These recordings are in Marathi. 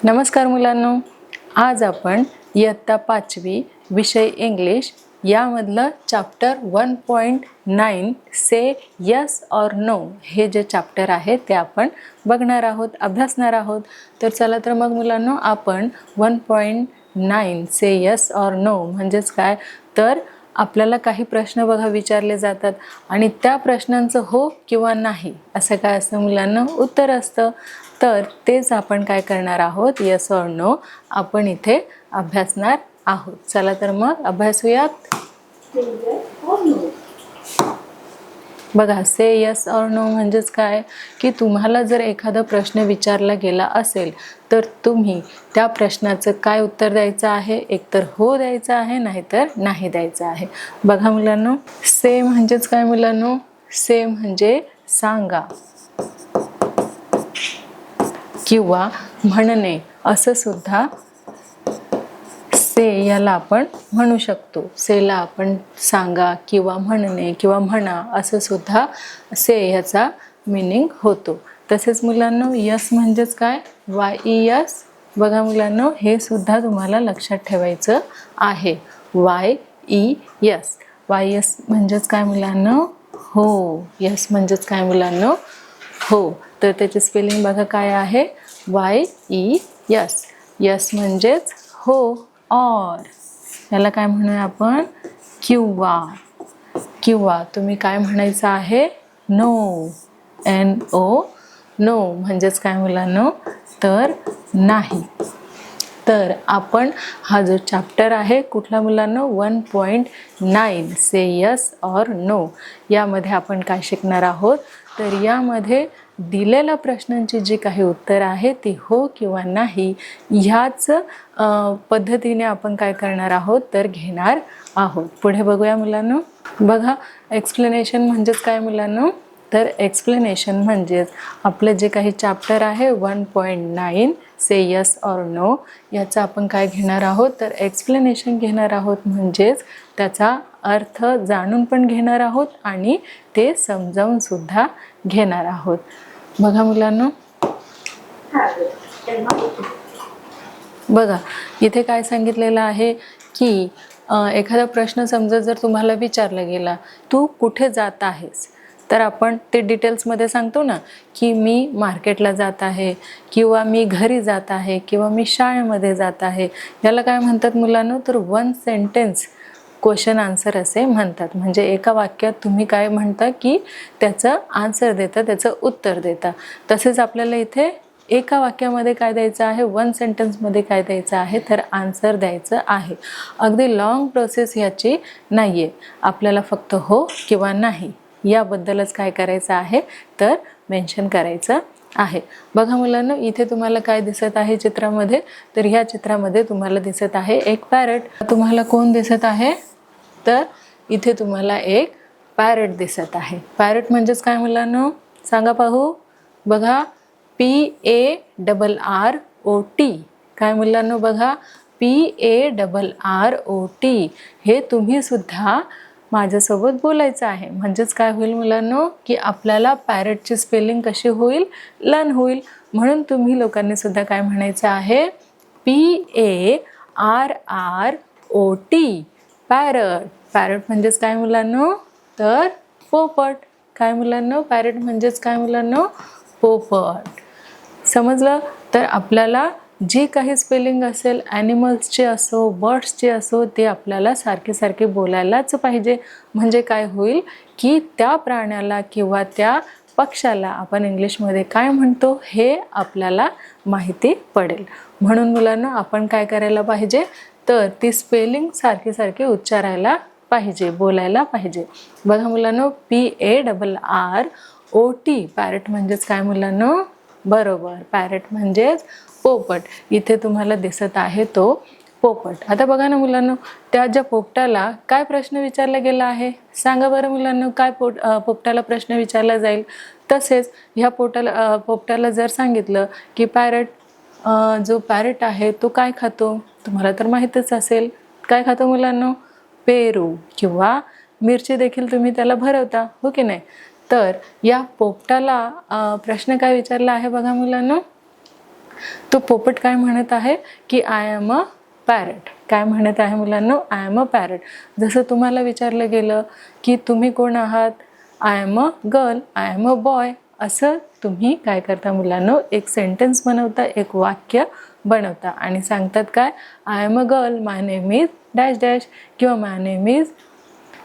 नमस्कार मुलांनो, आज आपण इयत्ता 5वी विषय इंग्लिश यामधलं चॅप्टर 1.9 से यस और नो हे जे चॅप्टर आहे ते आपण बघणार आहोत, अभ्यासणार आहोत. तर चला तर मग मुलांनो, आपण 1.9 से यस और नो म्हणजेच काय, तर आपल्याला काही प्रश्न बघा विचारले जातात आणि त्या प्रश्नांचं हो किंवा नाही असं काय असतं मुलांना, उत्तर असतं. तर तेच आपण काय करणार आहोत, यस और नो आपण इथे अभ्यासणार आहोत. चला तर मग अभ्यासूयात. बघा, से यस और नो म्हणजेच काय की तुम्हाला जर एखादा प्रश्न विचारला गेला असेल तर तुम्ही त्या प्रश्नाचं काय उत्तर द्यायचं आहे, एकतर हो द्यायचं आहे नाहीतर नाही द्यायचं आहे. बघा मुलांनो, से म्हणजेच काय मुलांनो, से म्हणजे सांगा किंवा म्हणणे असं सुद्धा से याला आपण म्हणू शकतो. सेला आपण सांगा किंवा म्हणणे किंवा म्हणा असं सुद्धा से याचा मीनिंग होतो. तसेच मुलांनो, यस म्हणजेच काय, वाय ई यस. बघा मुलांनो, हे सुद्धा तुम्हाला लक्षात ठेवायचं आहे. Y E yes. Y yes म्हणजेच काय मुलांनो, हो. यस म्हणजेच काय मुलांनो, हो. तर त्याची स्पेलिंग बघा काय आहे, वाय ई यस. यस म्हणजेच हो. और याला काय म्हणूया आपण, किंवा. किंवा तुम्ही काय म्हणायचं आहे, नो. एन ओ, नो म्हणजेच काय मुलांनो, तर नाही. तर आपण हा जो चॅप्टर आहे कुठला मुलांनो, 1.9 से यस और नो यामध्ये आपण काय शिकणार आहोत, तर यामध्ये दिलेल्या प्रश्नांची जी काही उत्तर आहे ती हो किंवा नाही ह्याच पद्धतीने आपण काय करणार आहोत, तर घेणार आहोत. पुढे बघूया मुलांनो. बघा, एक्सप्लेनेशन म्हणजेच काय मुलांनो, तर एक्सप्लेनेशन म्हणजेच आपलं जे काही चॅप्टर आहे 1.9 से यस और नो याचं आपण काय घेणार आहोत, तर एक्सप्लेनेशन घेणार आहोत. म्हणजेच त्याचा अर्थ जाणून पण घेणार आहोत आणि ते समजावून सुद्धा घेणार आहोत. बघा मुलांनो, बघा इथे काय सांगितलेलं आहे की एखादा प्रश्न समजा जर तुम्हाला विचारला गेला, तू कुठे जात आहेस, तर आपण ते डिटेल्समध्ये सांगतो ना, की मी मार्केटला जात आहे किंवा मी घरी जात आहे किंवा मी शाळेमध्ये जात आहे. याला काय म्हणतात मुलांनो, तर वन सेंटेन्स क्वेश्चन आन्सर असे म्हणतात. म्हणजे एका वाक्यात तुम्ही काय म्हणता की त्याचं आन्सर देता, त्याचं उत्तर देता. तसेच आपल्याला इथे एका वाक्यामध्ये काय द्यायचं आहे, वन सेंटेन्समध्ये काय द्यायचं आहे, तर आन्सर द्यायचं आहे. अगदी लॉंग प्रोसेस ह्याची नाही आहे. आपल्याला फक्त हो किंवा नाही याबद्दलच काय करायचं आहे, तर मेन्शन करायचं आहे. बघा मुलांनो, इथे तुम्हाला काय दिसत आहे चित्रामध्ये, तर ह्या चित्रामध्ये तुम्हाला दिसत आहे एक पॅरट. तुम्हाला कोण दिसत आहे, तर इथे तुम्हाला एक पॅरट दिसत आहे. पॅरट म्हणजेच काय मुलांनो, सांगा पाहू. बघा, PARROT. काय मुलांनो, बघा PARROT. हे तुम्ही सुद्धा माझ्यासोबत बोलायचं आहे. म्हणजेच काय होईल मुलांनो, की आपल्याला पॅरटची स्पेलिंग कशी होईल, लर्न होईल. म्हणून तुम्ही लोकांनी सुद्धा काय म्हणायचं आहे, PARROT. पॅरट. पॅरट म्हणजेच काय मुलांनो, तर पोपट. काय मुलांनो, पॅरट म्हणजेच काय मुलांनो, पोपट. समजलं. तर आपल्याला जी काही स्पेलिंग असेल, ॲनिमल्सची असो बर्ड्सची असो, ते आपल्याला सारखे सारखे बोलायलाच पाहिजे. म्हणजे काय होईल की त्या प्राण्याला किंवा त्या पक्षाला आपण इंग्लिशमध्ये काय म्हणतो हे आपल्याला माहिती पडेल. म्हणून मुलांना आपण काय करायला पाहिजे, तर ती स्पेलिंग सारखी सारखी उच्चारायला पाहिजे, बोलायला पाहिजे. बघा मुलांनो, PARROT. पॅरट म्हणजेच काय मुलांनो, बरोबर, पॅरट म्हणजेच पोपट. इथे तुम्हाला दिसत आहे तो पोपट. आता बघा ना मुलांनो, त्या ज्या पोपटाला काय प्रश्न विचारला गेला आहे, सांगा बरं मुलांनो, काय पोपटाला प्रश्न विचारला जाईल. तसेच ह्या पोपटाला जर सांगितलं की पॅरट, जो पॅरट आहे तो काय खातो, तुम्हाला तर माहीतच असेल. काय खातो मुलांनो, पेरू किंवा मिरची देखील तुम्ही त्याला भरवता, हो की नाही. तर या पोपटाला प्रश्न काय विचारला आहे बघा मुलांनो, तो पोपट काय म्हणत आहे की आय एम अ पॅरट. काय म्हणत आहे मुलांनो? I am a parrot. जसं तुम्हाला विचारलं गेलं की तुम्ही कोण आहात, I am a girl, I am a boy, असं तुम्ही काय करता मुलांनो, एक सेंटेन्स बनवता, एक वाक्य बनवता आणि सांगतात काय, I am a girl, my name is dash dash, किंवा my name is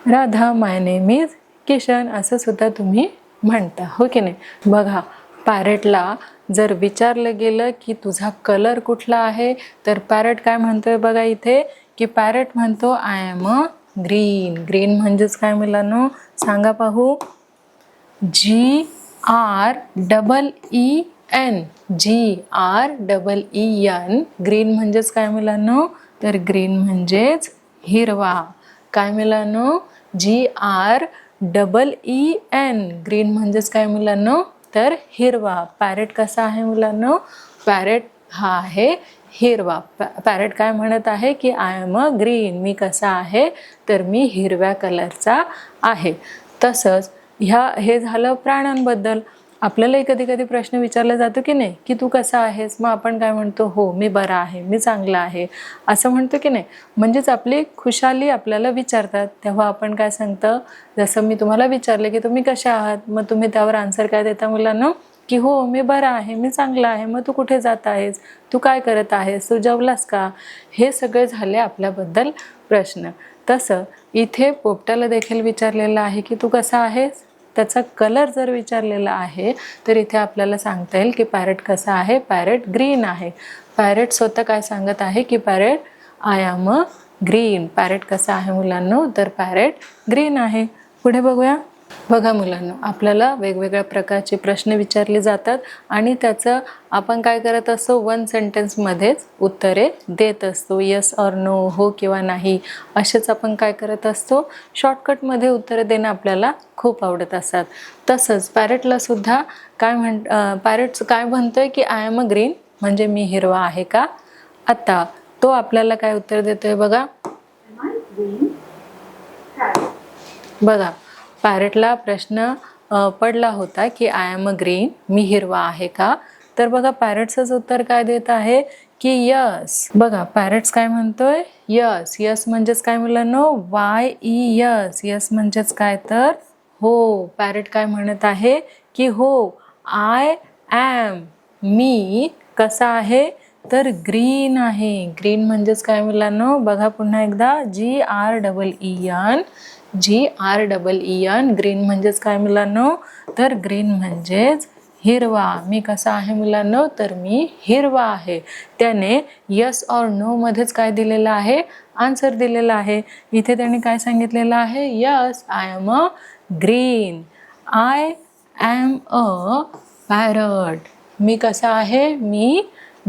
Radha, my name is Kishan, असं सुद्धा तुम्ही म्हणता, हो की नाही. बघा, पॅरेटला जर विचारलं गेलं की तुझा कलर कुठला आहे, तर पॅरेट काय म्हणतोय बघा इथे, की पॅरेट म्हणतो I am a green. Green म्हणजेच काय मुलांनो, सांगा पाहू. GREEN, GREEN. ग्रीन म्हणजेच काय मुलांनो, तर ग्रीन म्हणजेच हिरवा. काय मुलांनो, GREEN. ग्रीन म्हणजेच काय मुलांनो, तर हिरवा. पॅरेट कसा आहे मुलांनो, पॅरेट हा आहे हिरवा. पॅरेट काय म्हणत आहे की आय एम अ ग्रीन, मी कसा आहे, तर मी हिरव्या कलरचा आहे. तसंच हे झालं प्राण्यांबद्दल. आपल्यालाही कधी कधी प्रश्न विचारला जातो की नाही, की तू कसा आहेस, मग आपण काय म्हणतो, हो मी बरा आहे, मी चांगला आहे, असं म्हणतो की नाही. म्हणजेच आपली खुशाली आपल्याला विचारतात, तेव्हा आपण काय सांगतं, जसं मी तुम्हाला विचारलं की तुम्ही कशा आहात, मग तुम्ही त्यावर आन्सर काय देता मुलांना, की हो मी बरा आहे, मी चांगला आहे. मग तू कुठे जात आहेस, तू काय करत आहेस, तू जेवलास का, हे सगळे झाले आपल्याबद्दल प्रश्न. तसं इथे पोपटाला देखील विचारलेलं आहे की तू कसा आहेस, त्याचा कलर जर विचारलेला आहे तर इथे आपल्याला सांगता येईल की पॅरेट कसा आहे, पॅरेट ग्रीन आहे. पॅरेट स्वतः काय सांगत आहे की parrot I am a green. Parrot कसा आहे मुलांनो, तर पॅरेट ग्रीन आहे. पुढे बघूया. बघा मुलांनो, आपल्याला वेगवेगळ्या प्रकारचे प्रश्न विचारले जातात आणि त्याचं आपण काय करत असतो, वन सेंटेन्समध्येच उत्तरे देत असतो. येस ऑर नो, हो किंवा नाही, असेच आपण काय करत असतो, शॉर्टकटमध्ये उत्तरे देणं आपल्याला खूप आवडत असतात. तसंच पॅरेटला सुद्धा पॅरेट काय म्हणतोय की आय एम अ ग्रीन, म्हणजे मी हिरवा आहे का. आता तो आपल्याला काय उत्तर देतोय बघा. बघा, पॅरेटला प्रश्न पडला होता की आय एम अ ग्रीन, मी हिरवा आहे का. तर बघा पॅरेटचंच उत्तर काय देत आहे की यस. बघा पॅरेट्स काय म्हणतोय, यस. यस म्हणजेच काय मुलांनो, YES. यस म्हणजेच काय, तर हो. पॅरेट काय म्हणत आहे की हो, आय ॲम, मी कसा आहे, तर ग्रीन आहे. ग्रीन म्हणजेच काय मुलांनो, बघा पुन्हा एकदा, GREEN. GREEN. ग्रीन म्हणजेच काय मुलांनो, तर ग्रीन म्हणजेच हिरवा. मी कसा आहे मुलांनो, तर मी हिरवा आहे. त्याने यस ऑर नो मध्येच काय दिलेलं आहे, आन्सर दिलेला आहे. इथे त्याने काय सांगितलेलं आहे, yes I am a green, I am a parrot. मी कसा आहे, मी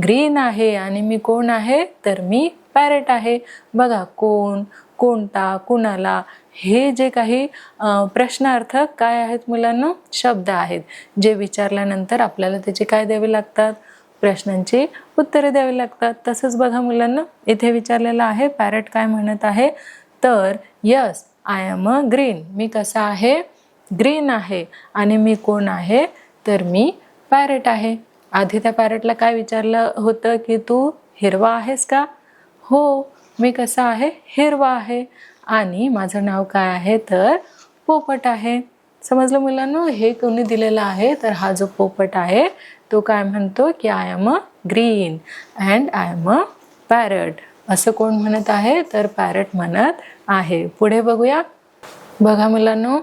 ग्रीन आहे आणि मी कोण आहे, तर मी पॅरट आहे. बघा, कोण, कोणता, कुणाला, हे जे काही प्रश्नार्थक काय आहेत मुलांना, शब्द आहेत, जे विचारल्यानंतर आपल्याला त्याचे काय द्यावे लागतात, प्रश्नांची उत्तरे द्यावी लागतात. तसंच बघा मुलांना, इथे विचारलेलं आहे पॅरट काय म्हणत आहे, तर yes I am a green, मी कसा आहे, ग्रीन आहे आणि मी कोण आहे, तर मी पॅरट आहे. आधी त्या पॅरटला काय विचारलं होतं की तू हिरवा आहेस का. हो, मी कसा आहे, हिरवा आहे आणि माझं नाव काय आहे, तर पोपट आहे. समजलं मुलांनो, हे कोणी दिलेलं आहे, तर हा जो पोपट आहे तो काय म्हणतो की I am a green and I am a parrot. असं कोण म्हणत आहे, तर पॅरट म्हणत आहे. पुढे बघूया. बघा मुलांनो,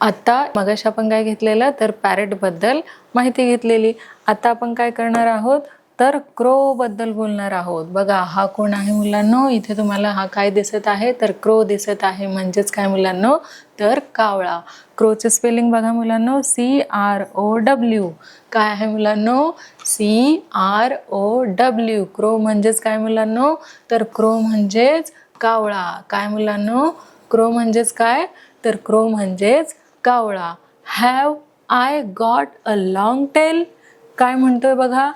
आता मगाशी आपण काय घेतलेलं, तर पॅरटबद्दल माहिती घेतलेली. आता आपण काय करणार आहोत, तर क्रो बद्दल बोलणार आहोत. बघा, हा कोण आहे मुलांनो, इथे तुम्हाला हा काय दिसत आहे, तर क्रो दिसत आहे. म्हणजेच काय मुलांनो, तर कावळा. क्रोचे स्पेलिंग बघा मुलांनो, CROW. काय आहे मुलांनो, CROW. क्रो म्हणजेच काय मुलांनो, तर क्रो म्हणजेच कावळा. काय मुलांनो, क्रो म्हणजेच काय, तर क्रो म्हणजेच कावळा. Have I got a long tail. काय म्हणतोय बघा,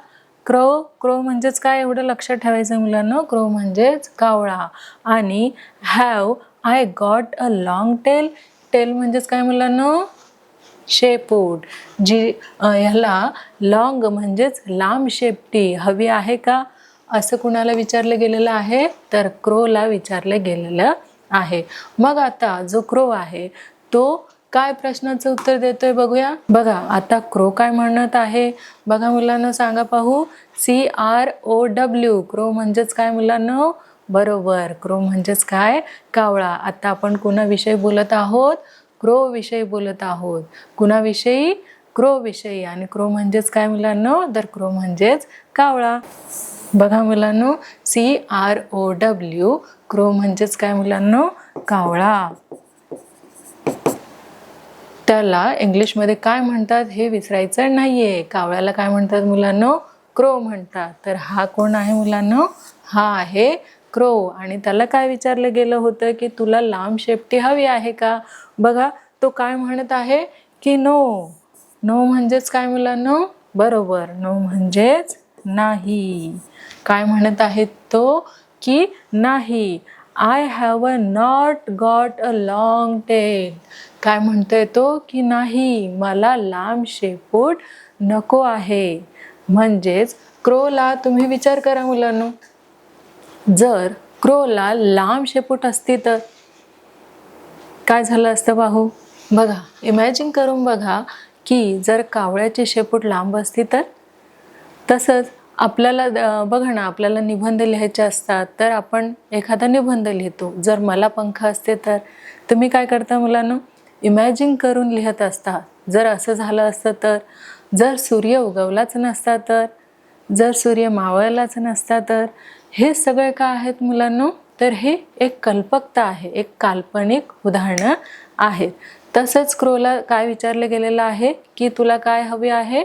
क्रो. क्रो म्हणजेच काय, एवढं लक्षात ठेवायचं मुलांनो, क्रो म्हणजेच कावळा. आणि have I got a long tail. Tail म्हणजेच काय मुलांनो, शेपूट. ह्याला लॉंग म्हणजेच लांब शेपटी हवी आहे का, असं कुणाला विचारलं गेलेलं आहे, तर क्रोला विचारलं गेलेलं आहे. मग आता जो क्रो आहे तो काय प्रश्नाचं उत्तर देतोय बघूया. बघा आता क्रो काय म्हणत आहे, बघा मुलांना सांगा पाहू. CROW. क्रो म्हणजेच काय मुलांना, बरोबर, क्रो म्हणजेच काय, कावळा. आता आपण कुणाविषयी बोलत आहोत, क्रो विषयी बोलत आहोत. कुणाविषयी, क्रो विषयी. आणि क्रो म्हणजेच काय मुलांना, तर क्रो म्हणजेच कावळा. बघा मुलांना CROW, क्रो म्हणजेच काय मुलांना, कावळा. त्याला इंग्लिशमध्ये काय म्हणतात हे विसरायचं नाहीये. कावळ्याला काय म्हणतात मुलांनो, क्रो म्हणतात. तर हा कोण आहे मुलांनो, हा आहे क्रो. आणि त्याला काय विचारलं गेलं होतं की तुला लांब शेपटी हवी आहे का. बघा तो काय म्हणत आहे की नो. नो म्हणजेच काय मुलांनो, बरोबर, नो म्हणजेच नाही. काय म्हणत आहे तो की नाही. I have not got a long tail. काय म्हणतोय तो की नाही, मला लांब शेपूट नको आहे. म्हणजेच क्रोला तुम्ही विचार करा मुलांनो, जर क्रोला लांब शेपूट असती तर काय झालं असतं पाहू. बघा इमॅजिन करून बघा की जर कावळ्याची शेपूट लांब असती तर. तसंच आपल्याला बघा ना, आपल्याला निबंध लिहायचे असतात तर आपण एखादा निबंध लिहितो. जर मला पंख असते तर तुम्ही काय करता मुलांनो, इमॅजिन करून लिहत असता. जर असं झालं असतं तर, जर सूर्य उगवलाच नसता तर, जर सूर्य मावळलाच नसता तर. हे सगळे काय आहेत मुलांनो, तर हे एक कल्पकता आहे, एक काल्पनिक उदाहरणं आहेत. तसंच क्रोला काय विचारलं गेलेलं आहे की तुला काय हवे आहे,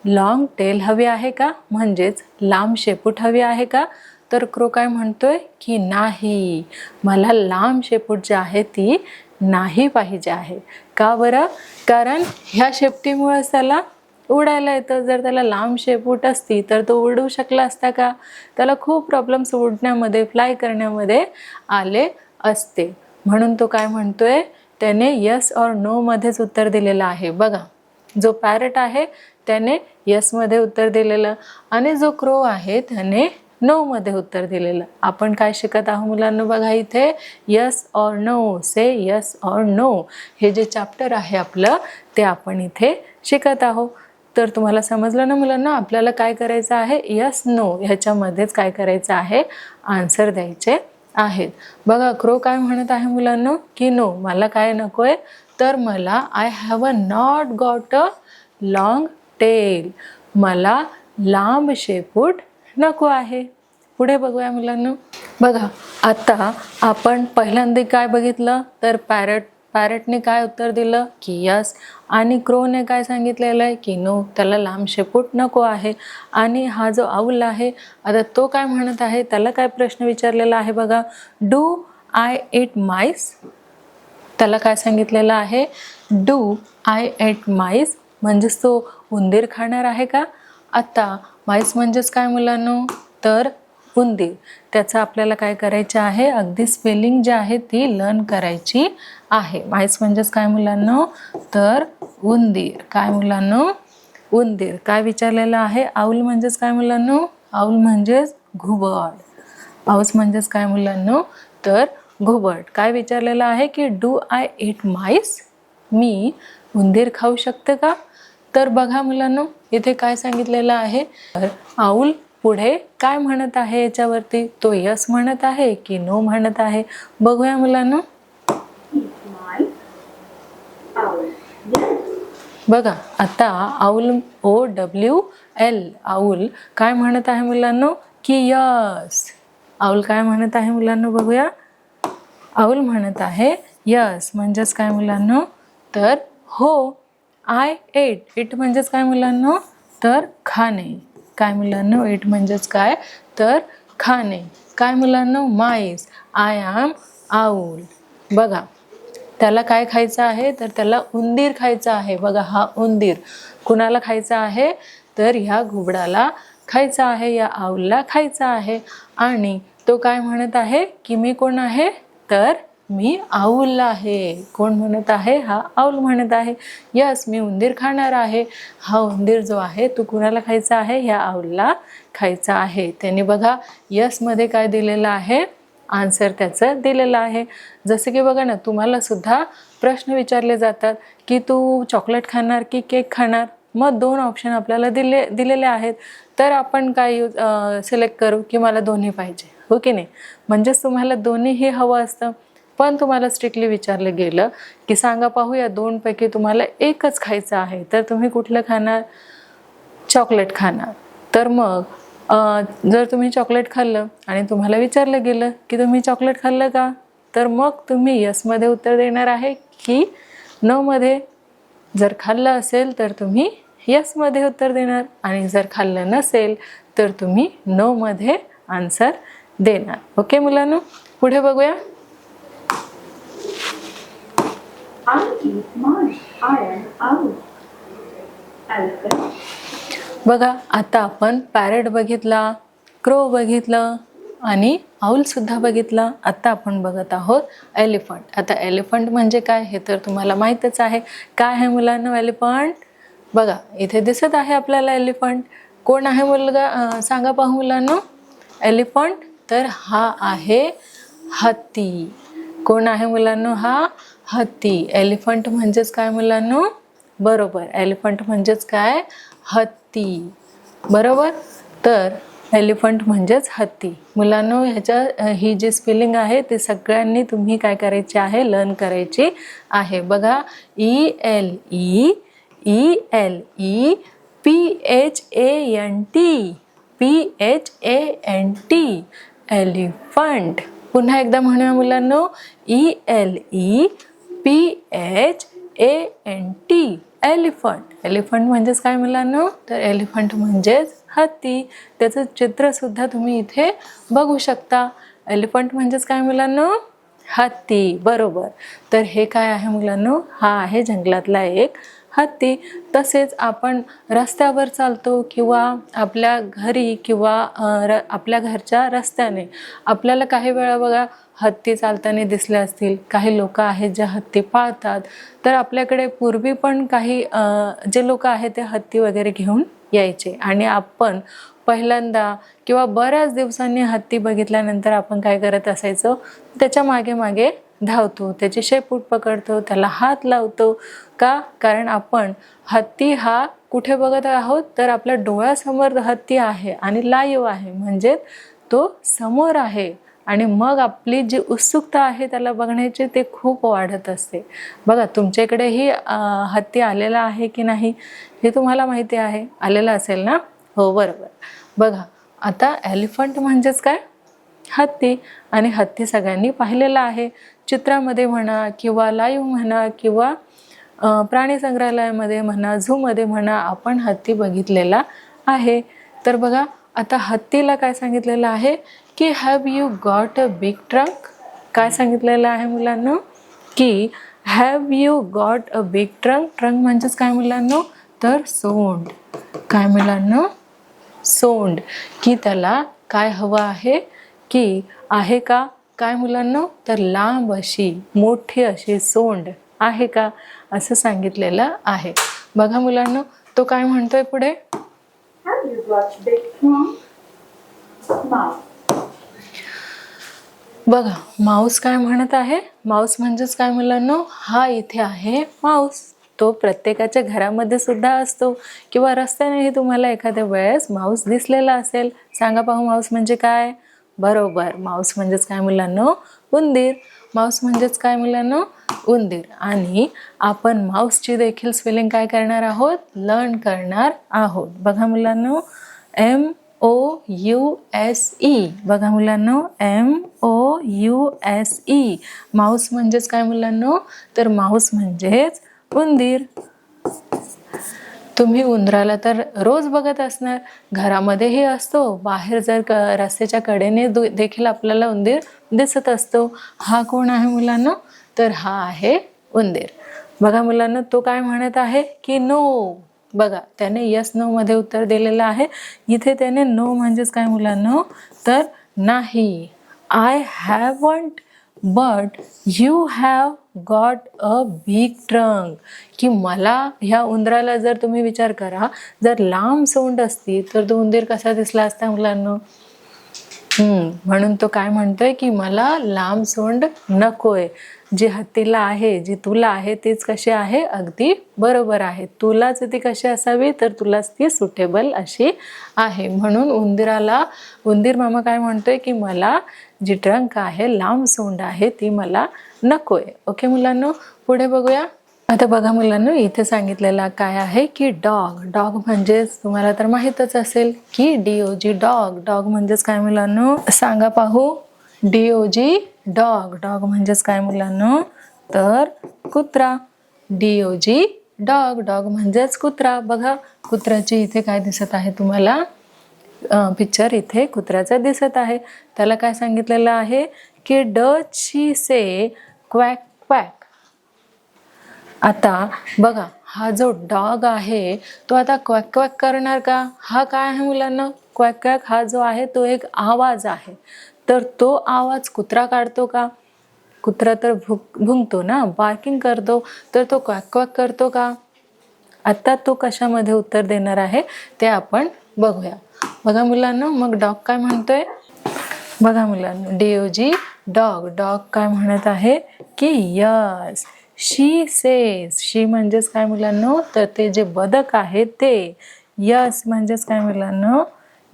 लॉंग टेल हवी आहे का, म्हणजेच लांब शेपूट हवी आहे का. तर क्रो काय म्हणतोय की नाही, मला लांब शेपूट जी आहे ती नाही पाहिजे आहे. का बरं, कारण ह्या शेपटीमुळेच त्याला उडायला येतं. जर त्याला लांब शेपूट असती तर तो उडू शकला असता का. त्याला खूप प्रॉब्लेम्स उडण्यामध्ये, फ्लाय करण्यामध्ये आले असते. म्हणून तो काय म्हणतोय, त्याने यस और नो मध्येच उत्तर दिलेलं आहे. बघा जो पॅरट आहे त्याने यस मध्ये उत्तर दिलेलं आणि जो क्रो आहे त्याने नो मध्ये उत्तर दिलेलं. आपण काय शिकत आहोत मुलांना, बघा इथे यस और नो, से यस और नो, हे जे चॅप्टर आहे आपलं ते आपण इथे शिकत आहोत. तर तुम्हाला समजलं ना मुलांना, आपल्याला काय करायचं आहे, यस नो ह्याच्यामध्येच काय करायचं आहे, आन्सर द्यायचे आहेत. बघा क्रो काय म्हणत आहे मुलांना की नो, मला काय नकोय, तर मला I have not got a long tail, मला लांब शेपूट नको आहे. पुढे बघूया मुलांना. बघा आता आपण पहिल्यांदा काय बघितलं, तर पॅरटने काय उत्तर दिलं की यस, आणि क्रोने काय सांगितलेलं आहे की नो, त्याला लांब शेपूट नको आहे. आणि हा जो आऊल आहे आता तो काय म्हणत आहे, त्याला काय प्रश्न विचारलेला आहे बघा, डू आय इट माईस. त्याला काय सांगितलेलं आहे, डू आय इट माईस, म्हणजेच तो उंदीर खाणार आहे का. आता माईस म्हणजेच काय मुलांनो, तर उंदीर. त्याचं आपल्याला काय करायचं आहे, अगदी स्पेलिंग जी आहे ती लर्न करायची आहे. माईस म्हणजेच काय मुलांनो, तर उंदीर. काय मुलांनो, उंदीर. काय विचारलेलं आहे, आऊल म्हणजेच काय मुलांनो, आऊल म्हणजेच घुबड. पाऊस म्हणजेच काय मुलांनो, तर घुबड. काय विचारलेलं आहे की डू आय इट माईस, मी उंदीर खाऊ शकते का. तर बघा मुलांनो इथे काय सांगितलेलं आहे, तर आऊल पुढे काय म्हणत आहे याच्यावरती, तो यस म्हणत आहे की नो म्हणत आहे. बघूया मुलांनो. बघा आता आऊल OWL, आऊल काय म्हणत आहे मुलांनो की यस. आऊल काय म्हणत आहे मुलांनो, बघूया. आऊल म्हणत आहे यस, म्हणजेच काय मुलांनो, तर हो. आय एट, इट म्हणजेच काय मुलांनो, तर खाणे. काय मुलांनो, इट म्हणजेच काय, तर खाणे. काय मुलांनो, माईस. I am owl. बघा त्याला काय खायचं आहे, तर त्याला उंदीर खायचा आहे. बघा हा उंदीर कुणाला खायचा आहे, तर ह्या घुबडाला खायचा आहे, या आऊलला खायचा आहे. आणि तो काय म्हणत आहे की मी कोण आहे, तर मी आऊल आहे. कोण म्हणत आहे? हा आऊल म्हणत आहे. यस, मी उंदीर खाणार आहे. हा उंदीर जो आहे तो कुणाला खायचा आहे? ह्या आऊलला खायचा आहे. त्यांनी बघा यस मध्ये काय दिलेलं आहे? आन्सर त्याचं दिलेलं आहे. जसं की बघा ना, तुम्हाला सुद्धा प्रश्न विचारले जातात की तू चॉकलेट खाणार की केक खाणार? मग 2 ऑप्शन आपल्याला दिलेले आहेत. तर आपण काय सिलेक्ट करू की मला दोन्ही पाहिजे, हो की नाही? म्हणजेच तुम्हाला दोन्हीही हवं असतं. पण तुम्हाला स्ट्रिक्टली विचारलं गेलं की सांगा पाहू या 2 पैकी तुम्हाला एकच खायचं आहे, तर तुम्ही कुठलं खाणार? चॉकलेट खाणार. तर मग जर तुम्ही चॉकलेट खाल्लं आणि तुम्हाला विचारलं गेलं की तुम्ही चॉकलेट खाल्लं का? तर मग तुम्ही यसमध्ये उत्तर देणार आहे की नोमध्ये? जर खाल्लं असेल तर तुम्ही यसमध्ये उत्तर देणार आणि जर खाल्लं नसेल तर तुम्ही नोमध्ये आन्सर देणार. ओके मुलांनो, पुढे बघूया. बघा आता आपण पॅरट बघितला, क्रो बघितलं आणि आऊल सुद्धा बघितला. आता आपण बघत आहोत एलिफंट. आता एलिफंट म्हणजे काय हे तर तुम्हाला माहीतच आहे. काय आहे मुलांना एलिफंट? बघा इथे दिसत आहे आपल्याला एलिफंट. कोण आहे मुलगा? सांगा पाहू मुलांना. एलिफंट तर हा आहे हत्ती. कोण आहे मुलांना? हा हत्ती. एलिफंट म्हणजेच काय मुलांना? बरोबर, एलिफंट म्हणजेच काय? हत्ती. बरोबर. तर एलिफंट म्हणजेच हत्ती. मुलांनो ह्याच्या ही जी स्पेलिंग आहे ते सगळ्यांनी तुम्ही काय करायची आहे? लर्न करायची आहे. बघा ELEPHANT PHANT एलिफंट. पुन्हा एकदा म्हणूया मुलांनो. ELEPHANT elephant. एलिफंट म्हणजेच काय मुलांनो? तर एलिफंट म्हणजेच हत्ती. त्याचं चित्र सुद्धा तुम्ही इथे बघू शकता. एलिफंट म्हणजेच काय मुलांनो? हत्ती. बरोबर. तर हे काय आहे मुलांनो? हा आहे जंगलातला एक हत्ती. तसेच आपण रस्त्यावर चालतो किंवा आपल्या घरी किंवा आपल्या घरच्या रस्त्याने आपल्याला काही वेळा बघा हत्ती चालताना दिसले असतील. काही लोक आहेत जे हत्ती पाळतात. तर आपल्याकडे पूर्वी पण काही जे लोक आहेत ते हत्ती वगैरे घेऊन यायचे आणि आपण पहिल्यांदा किंवा बऱ्याच दिवसांनी हत्ती बघितल्यानंतर आपण काय करत असायचो? त्याच्या मागे मागे धावतो, त्याची शेपूट पकडतो, त्याला हात लावतो. का? कारण आपण हत्ती हा कुठे बघत आहोत? तर आपल्या डोळ्यासमोर हत्ती आहे आणि लाईव्ह आहे, म्हणजे तो समोर आहे. आणि मग आपली जी उत्सुकता आहे त्याला बघण्याची ते खूप वाढत असते. बघा तुमच्याकडेही हत्ती आलेला आहे की नाही हे तुम्हाला माहिती आहे. आलेला असेल ना? हो बरोबर. बघा आता एलिफंट म्हणजेच काय? हत्ती. आणि हत्ती सगळ्यांनी पाहिलेला आहे. चित्रामध्ये म्हणा किंवा लाईव्ह म्हणा किंवा प्राणी संग्रहालयामध्ये म्हणा, झूमध्ये म्हणा, आपण हत्ती बघितलेला आहे. तर बघा आता हत्तीला काय सांगितलेलं आहे की have you got a big trunk? काय सांगितलेलं आहे मुलांनो? की have you got a big trunk? Trunk म्हणजेच काय मुलांनो? तर सोंड. काय मुलांनो? सोंड. की त्याला काय हवं आहे? की आहे का? काय मुलांनो? तर लांब अशी मोठी अशी सोंड आहे का? असं सांगितलेलं आहे. बघा मुलांनो तो काय म्हणतोय पुढे? बघा माऊस काय म्हणत आहे? माऊस म्हणजेच काय मुलांनो? हा इथे आहे माऊस. तो प्रत्येकाच्या घरामध्ये सुद्धा असतो किंवा रस्त्यानेही तुम्हाला एखाद्या वेळेस माऊस दिसलेला असेल. सांगा पाहू माऊस म्हणजे काय? बरोबर, माऊस म्हणजेच काय मुलांनो? उंदीर. माऊस म्हणजेच काय मुलांनो? उंदीर. आणि आपण माऊसची देखील स्पेलिंग काय करणार आहोत? लर्न करणार आहोत. बघा मुलांनो MOUSE. बघा मुलांनो MOUSE. माऊस म्हणजेच काय मुलांनो? तर माऊस म्हणजेच उंदीर. तुम्ही उंदराला तर रोज बघत असणार. घरामध्येही असतो, बाहेर जर रस्त्याच्या कडेने देखील आपल्याला उंदीर दिसत असतो. हा कोण आहे मुलांनो? तर हा आहे उंदीर. बघा मुलांनो तो काय म्हणत आहे की नो. बघा त्याने यस नो मध्ये उत्तर दिलेलं आहे. इथे त्याने नो म्हणजेच काय मुलांनो? तर नाही. I haven't but you have got a big trunk. की मला, ह्या उंदराला जर तुम्ही विचार करा, जर लांब सोंड असती तर तो उंदीर कसा दिसला असता मुलांना? म्हणून तो काय म्हणतोय की मला लांब सोंड नकोय. जी हत्तीला आहे, जी तुला आहे, तीच कशी आहे? अगदी बरोबर आहे. तुलाच ती कशी असावी? तर तुलाच ती सुटेबल अशी आहे. म्हणून उंदीर मामा काय म्हणतोय की मला जी ट्रंक आहे, लांब सोंड आहे, ती मला नकोय. ओके मुलांनो, पुढे बघूया. आता बघा मुलांनो, इथे सांगितलेला काय आहे की डॉग म्हणजेच तुम्हाला तर माहीतच असेल की DOG डॉग म्हणजेच काय मुलांनो? सांगा पाहू. DOG डॉग म्हणजेच काय मुलांनो? तर कुत्रा. DOG डॉग म्हणजेच कुत्रा. बघा कुत्र्याची इथे काय दिसत आहे तुम्हाला? पिक्चर इथे कुत्र्याचा दिसत आहे. त्याला काय सांगितलेलं आहे की डच शी से क्वॅक क्वॅक. आता बघा, हा जो डॉग आहे तो आता क्वॅक क्वॅक करणार का? हा काय आहे मुलांना? क्वॅक क्वॅक हा जो आहे तो एक आवाज आहे. तर तो आवाज कुत्रा काढतो का? कुत्रा तर भुंकतो ना, बार्किंग करतो. तर तो क्वॅक क्वॅक करतो का? आता तो कशामध्ये उत्तर देणार आहे ते आपण बघूया. बघा मुलांना, मग डॉग काय म्हणतोय? बघा मुलांना, DOG डॉग काय म्हणत आहे की यस. शी सेज. शी म्हणजेच काय मुलांनो? तर ते जे बदक आहे ते. यस म्हणजेच काय मुलांनो?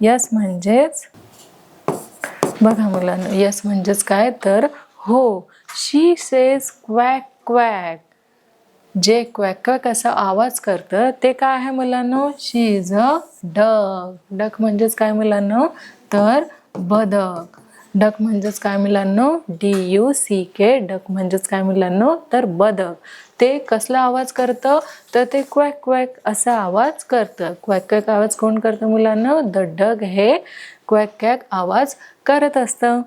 यस म्हणजेच, बघा मुलांनो, यस म्हणजेच काय? तर हो. शी सेज क्वॅक क्वॅक. जे क्वॅक क्वॅक असा आवाज करतं ते काय आहे मुलांनो? शी इज अ डक म्हणजेच काय मुलांनो? तर बदक. डक म्हणजेच काय मुलांनो? DUCK. डक म्हणजेच काय मुलांनो? तर बदक. ते कसला आवाज करतं? तर ते क्वॅक क्वॅक असा आवाज करतं. क्वॅक क्वॅक आवाज कोण करतं मुलांनो? द डग हे क्वॅक क्वॅक आवाज करत असतं.